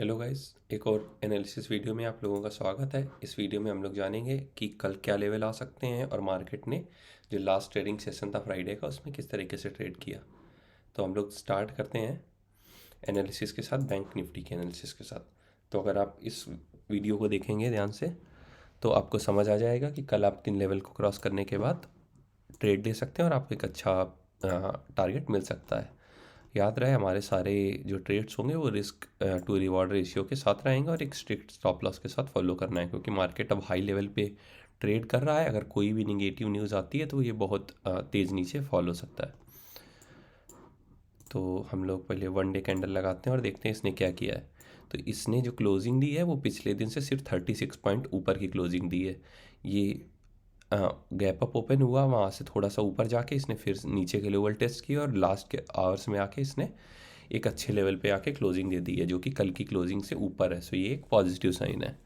Hello guys, एक और analysis video में आप लोगों का स्वागत है। इस वीडियो में हम लोग जानेंगे कि कल क्या लेवल आ सकते हैं और मार्केट ने जो लास्ट ट्रेडिंग सेशन था फ्राइडे का उसमें किस तरीके से ट्रेड किया। तो हम लोग स्टार्ट करते हैं एनालिसिस के साथ, बैंक निफ्टी के एनालिसिस के साथ। तो अगर आप इस वीडियो को देखेंगे ध्यान से तो आपको समझ आ जाएगा कि कल आप किन लेवल को क्रॉस करने के बाद ट्रेड ले सकते हैं और आपको एक अच्छा टारगेट मिल सकता है। याद रहे, हमारे सारे जो ट्रेड्स होंगे वो रिस्क टू रिवॉर्ड रेशियो के साथ रहेंगे और एक स्ट्रिक्ट स्टॉप लॉस के साथ फॉलो करना है, क्योंकि मार्केट अब हाई लेवल पे ट्रेड कर रहा है। अगर कोई भी निगेटिव न्यूज़ आती है तो ये बहुत तेज़ नीचे फॉल हो सकता है। तो हम लोग पहले वन डे कैंडल लगाते हैं और देखते हैं इसने क्या किया है। तो इसने जो क्लोजिंग दी है वो पिछले दिन से सिर्फ 36 पॉइंट ऊपर की क्लोजिंग दी है। ये गैप अप ओपन हुआ, वहाँ से थोड़ा सा ऊपर जाके इसने फिर नीचे के लेवल टेस्ट किया और लास्ट के आवर्स में आके इसने एक अच्छे लेवल पे आके क्लोजिंग दे दी है, जो कि कल की क्लोजिंग से ऊपर है। सो ये एक पॉजिटिव साइन है।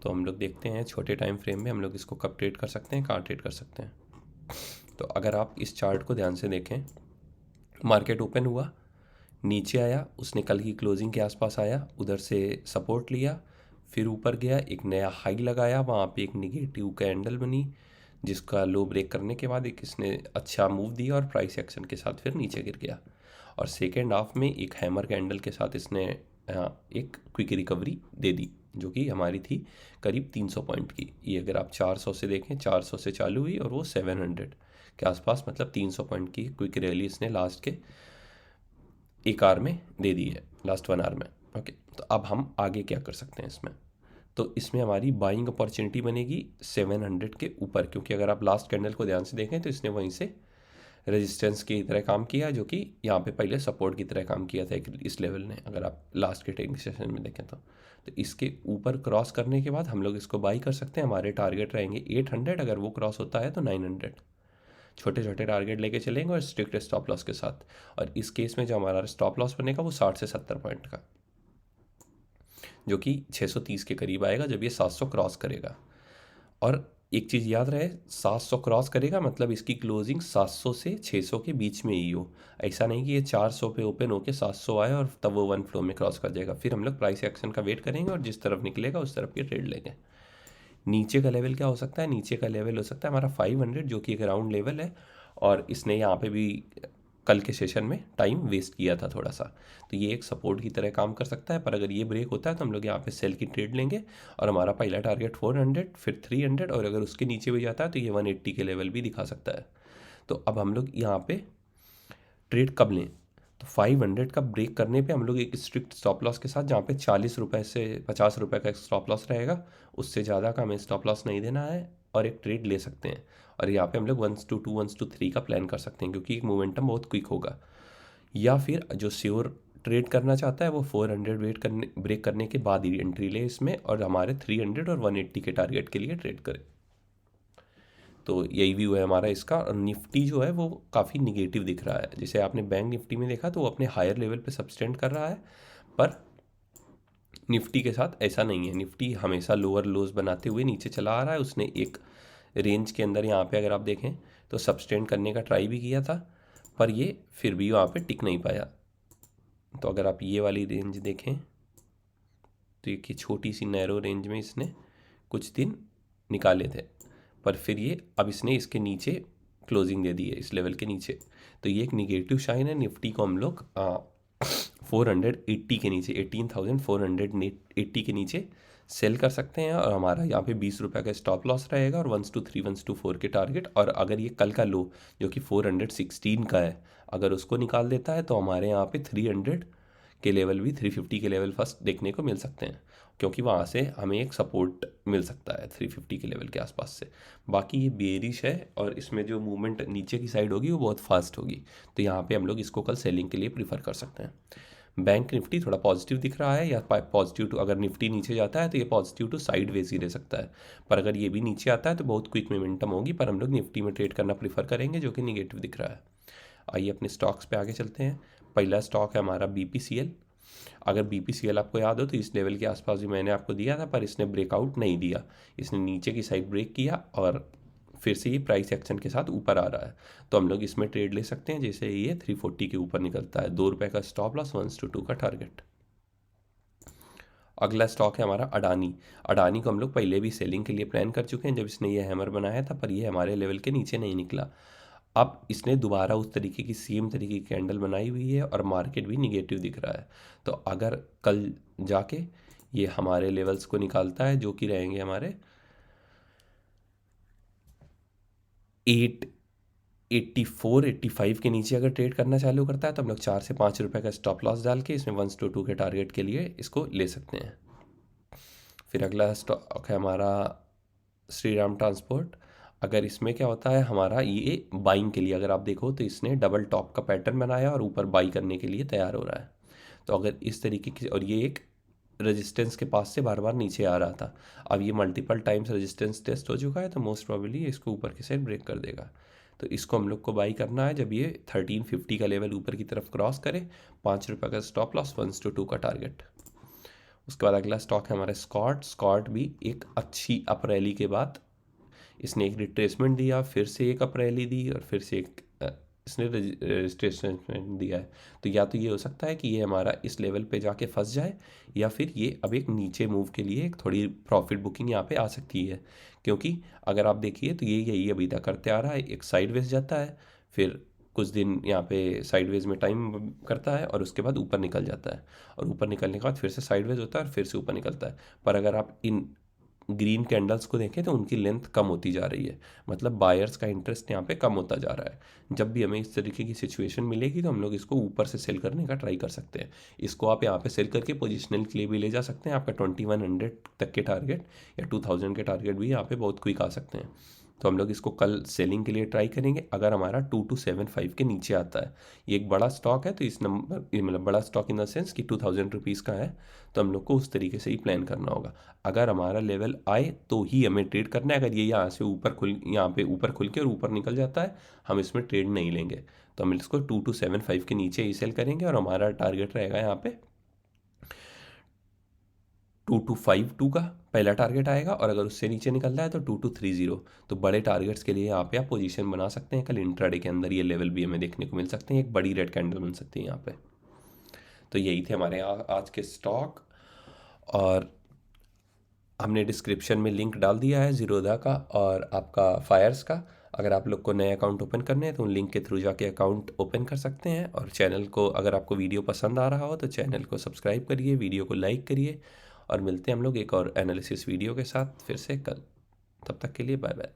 तो हम लोग देखते हैं छोटे टाइम फ्रेम में हम लोग इसको कब ट्रेड कर सकते हैं, कहाँ ट्रेड कर सकते हैं। तो अगर आप इस चार्ट को ध्यान से देखें, मार्केट ओपन हुआ, नीचे आया, उसने कल की क्लोजिंग के आसपास आया, उधर से सपोर्ट लिया, फिर ऊपर गया, एक नया हाई लगाया, वहाँ पे एक निगेटिव कैंडल बनी जिसका लो ब्रेक करने के बाद एक इसने अच्छा मूव दिया और प्राइस एक्शन के साथ फिर नीचे गिर गया। और सेकेंड हाफ में एक हैमर कैंडल के साथ इसने एक क्विक रिकवरी दे दी, जो कि हमारी थी करीब 300 पॉइंट की। ये अगर आप 400 से देखें, 400 से चालू हुई और वो 700 के आसपास, मतलब 300 पॉइंट की क्विक रैली इसने लास्ट के एक आवर में दे दी है, लास्ट 1 आवर में। ओके, तो अब हम आगे क्या कर सकते हैं इसमें। तो इसमें हमारी बाइंग अपॉर्चुनिटी बनेगी 700 के ऊपर, क्योंकि अगर आप लास्ट कैंडल को ध्यान से देखें तो इसने वहीं से रेजिस्टेंस की तरह काम किया, जो कि यहाँ पे पहले सपोर्ट की तरह काम किया था इस लेवल ने, अगर आप लास्ट के ट्रेडिंग सेशन में देखें तो इसके ऊपर क्रॉस करने के बाद हम लोग इसको बाई कर सकते हैं। हमारे टारगेट रहेंगे 800, अगर वो क्रॉस होता है तो 900। छोटे छोटे टारगेट लेके चलेंगे और स्ट्रिक्ट स्टॉप लॉस के साथ। और इस केस में जो हमारा स्टॉप लॉस बनेगा वो 60 से 70 पॉइंट का, जो कि 630 के करीब आएगा जब ये 700 क्रॉस करेगा। और एक चीज़ याद रहे, 700 क्रॉस करेगा मतलब इसकी क्लोजिंग 700 से 600 के बीच में ही हो। ऐसा नहीं कि ये 400 पे ओपन होके 700 आए और तब वो वन फ्लो में क्रॉस कर जाएगा। फिर हम लोग प्राइस एक्शन का वेट करेंगे और जिस तरफ निकलेगा उस तरफ के ट्रेड लेंगे। नीचे का लेवल क्या हो सकता है, नीचे का लेवल हो सकता है हमारा 500, जो कि एक राउंड लेवल है। और इसने यहाँ पे भी कल के सेशन में टाइम वेस्ट किया था थोड़ा सा, तो ये एक सपोर्ट की तरह काम कर सकता है। पर अगर ये ब्रेक होता है तो हम लोग यहाँ पे सेल की ट्रेड लेंगे और हमारा पहला टारगेट 400, फिर 300, और अगर उसके नीचे भी जाता है तो ये 180 के लेवल भी दिखा सकता है। तो अब हम लोग यहाँ पे ट्रेड कब लें, तो 500 का ब्रेक करने पे हम लोग एक स्ट्रिक्ट स्टॉप लॉस के साथ, जहाँ पे 40 रुपये से 50 रुपये का एक स्टॉप लॉस रहेगा, उससे ज़्यादा का हमें स्टॉप लॉस नहीं देना है, और एक ट्रेड ले सकते हैं। और यहाँ पे हम लोग 1/2 1/3 का प्लान कर सकते हैं, क्योंकि एक मोमेंटम बहुत क्विक होगा। या फिर जो श्योर ट्रेड करना चाहता है वो 400 ब्रेक करने के बाद ही एंट्री ले इसमें, और हमारे 300 और 180 के टारगेट के लिए ट्रेड करे। तो यही व्यू है हमारा इसका। और निफ्टी जो है वो काफ़ी निगेटिव दिख रहा है। जैसे आपने बैंक निफ्टी में देखा तो वो अपने हायर लेवल पे सब्सटेंड कर रहा है, पर निफ्टी के साथ ऐसा नहीं है। निफ्टी हमेशा लोअर लोज बनाते हुए नीचे चला आ रहा है। उसने एक रेंज के अंदर यहाँ पे अगर आप देखें तो सब्सटेंड करने का ट्राई भी किया था, पर ये फिर भी वहाँ पे टिक नहीं पाया। तो अगर आप ये वाली रेंज देखें तो ये छोटी सी नैरो रेंज में इसने कुछ दिन निकाले थे, पर फिर ये अब इसने इसके नीचे क्लोजिंग दे दी है, इस लेवल के नीचे। तो ये एक निगेटिव साइन है। निफ्टी को हम लोग 480 के नीचे, 18,480 के नीचे सेल कर सकते हैं। और हमारा यहाँ पे 20 रुपये का स्टॉप लॉस रहेगा और 1/3 1/4 के टारगेट। और अगर ये कल का लो जो कि 416 का है, अगर उसको निकाल देता है तो हमारे यहाँ पे 300 के लेवल भी, 350 के लेवल फर्स्ट देखने को मिल सकते हैं, क्योंकि वहाँ से हमें एक सपोर्ट मिल सकता है 350 के लेवल के आसपास से। बाकी ये बेरिश है और इसमें जो मूवमेंट नीचे की साइड होगी वो बहुत फास्ट होगी, तो यहाँ पे हम लोग इसको कल सेलिंग के लिए प्रीफर कर सकते हैं। बैंक निफ्टी थोड़ा पॉजिटिव दिख रहा है, या पॉजिटिव टू, अगर निफ्टी नीचे जाता है तो ये पॉजिटिव टू साइड वेज ही रह सकता है। पर अगर ये भी नीचे आता है तो बहुत क्विक मोमेंटम होगी, पर हम लोग निफ्टी में ट्रेड करना प्रीफर करेंगे, जो कि निगेटिव दिख रहा है। आइए अपने स्टॉक्स पे आगे चलते हैं। पहला स्टॉक है हमारा BPCL। अगर BPCL आपको याद हो तो इस लेवल के आसपास भी मैंने आपको दिया था, पर इसने ब्रेकआउट नहीं दिया। इसने नीचे की साइड ब्रेक किया और फिर से ये प्राइस एक्शन के साथ ऊपर आ रहा है, तो हम लोग इसमें ट्रेड ले सकते हैं। जैसे ये 340 के ऊपर निकलता है, 2 रुपये का स्टॉप लॉस, 1/2 का टारगेट। अगला स्टॉक है हमारा अडानी। अडानी को हम लोग पहले भी सेलिंग के लिए प्लान कर चुके हैं जब इसने ये हैमर बनाया था, पर ये हमारे लेवल के नीचे नहीं निकला। अब इसने दोबारा उस तरीके की सेम तरीके की कैंडल बनाई हुई है और मार्केट भी निगेटिव दिख रहा है। तो अगर कल जाके ये हमारे लेवल्स को निकालता है जो कि रहेंगे हमारे 884-85 के नीचे अगर ट्रेड करना चालू करता है तो हम लोग 4 से 5 रुपए का स्टॉप लॉस डाल के इसमें 1 to 2 के टारगेट के लिए इसको ले सकते हैं। फिर अगला स्टॉक है हमारा श्री राम ट्रांसपोर्ट। अगर इसमें क्या होता है, हमारा ये बाइंग के लिए अगर आप देखो तो इसने डबल टॉप का पैटर्न बनाया और ऊपर बाई करने के लिए तैयार हो रहा है। तो अगर इस तरीके की, और ये एक रेजिस्टेंस के पास से बार बार नीचे आ रहा था, अब ये मल्टीपल टाइम्स रेजिस्टेंस टेस्ट हो चुका है तो मोस्ट प्रोबेबली इसको ऊपर की साइड ब्रेक कर देगा। तो इसको हम लोग को बाई करना है जब ये 1350 का लेवल ऊपर की तरफ क्रॉस करे। 5 रुपये का स्टॉप लॉस, 1 to 2 का टारगेट। उसके बाद अगला स्टॉक है हमारा स्कॉट। स्कॉट भी एक अच्छी अप रैली के बाद इसने एक रिट्रेसमेंट दिया, फिर से एक अप रैली दी और फिर से एक इसने रिट्रेसमेंट दिया है। तो या तो ये हो सकता है कि ये हमारा इस लेवल पे जाके फंस जाए, या फिर ये अब एक नीचे मूव के लिए एक थोड़ी प्रॉफिट बुकिंग यहाँ पे आ सकती है। क्योंकि अगर आप देखिए तो ये यही अभी तक करते आ रहा है, एक साइडवेज जाता है, फिर कुछ दिन यहाँ पे साइडवेज में टाइम करता है और उसके बाद ऊपर निकल जाता है, और ऊपर निकलने के बाद फिर से साइडवेज होता है और फिर से ऊपर निकलता है। पर अगर आप इन ग्रीन कैंडल्स को देखें तो उनकी लेंथ कम होती जा रही है, मतलब बायर्स का इंटरेस्ट यहाँ पे कम होता जा रहा है। जब भी हमें इस तरीके की सिचुएशन मिलेगी तो हम लोग इसको ऊपर से सेल करने का ट्राई कर सकते हैं। इसको आप यहाँ पे सेल करके पोजिशनल के लिए भी ले जा सकते हैं। आपका 2100 तक के टारगेट या 2000 के टारगेट भी यहाँ पे बहुत क्विक आ सकते हैं। तो हम लोग इसको कल सेलिंग के लिए ट्राई करेंगे अगर हमारा 2275 के नीचे आता है। ये एक बड़ा स्टॉक है, तो इस नंबर, ये मतलब बड़ा स्टॉक इन द सेंस कि 2000 रुपीज़ का है, तो हम लोग को उस तरीके से ही प्लान करना होगा। अगर हमारा लेवल आए तो ही हमें ट्रेड करना है। अगर ये यहाँ से ऊपर खुल, यहाँ पे ऊपर खुल के और ऊपर निकल जाता है, हम इसमें ट्रेड नहीं लेंगे। तो हम इसको 2275 के नीचे ही सेल करेंगे और हमारा टारगेट रहेगा यहाँ पे 2252 का पहला टारगेट आएगा, और अगर उससे नीचे निकलता है तो 2230। तो बड़े टारगेट्स के लिए यहाँ पे आप पोजीशन बना सकते हैं। कल इंट्राडे के अंदर ये लेवल भी हमें देखने को मिल सकते हैं, एक बड़ी रेड कैंडल बन सकती है यहाँ पे। तो यही थे हमारे आज के स्टॉक, और हमने डिस्क्रिप्शन में लिंक डाल दिया है ज़ीरोधा का और आपका फायर्स का। अगर आप लोग को नए अकाउंट ओपन करने हैं तो उन लिंक के थ्रू जाके अकाउंट ओपन कर सकते हैं। और चैनल को, अगर आपको वीडियो पसंद आ रहा हो तो चैनल को सब्सक्राइब करिए, वीडियो को लाइक करिए, और मिलते हैं हम लोग एक और एनालिसिस वीडियो के साथ फिर से कल। तब तक के लिए बाय बाय।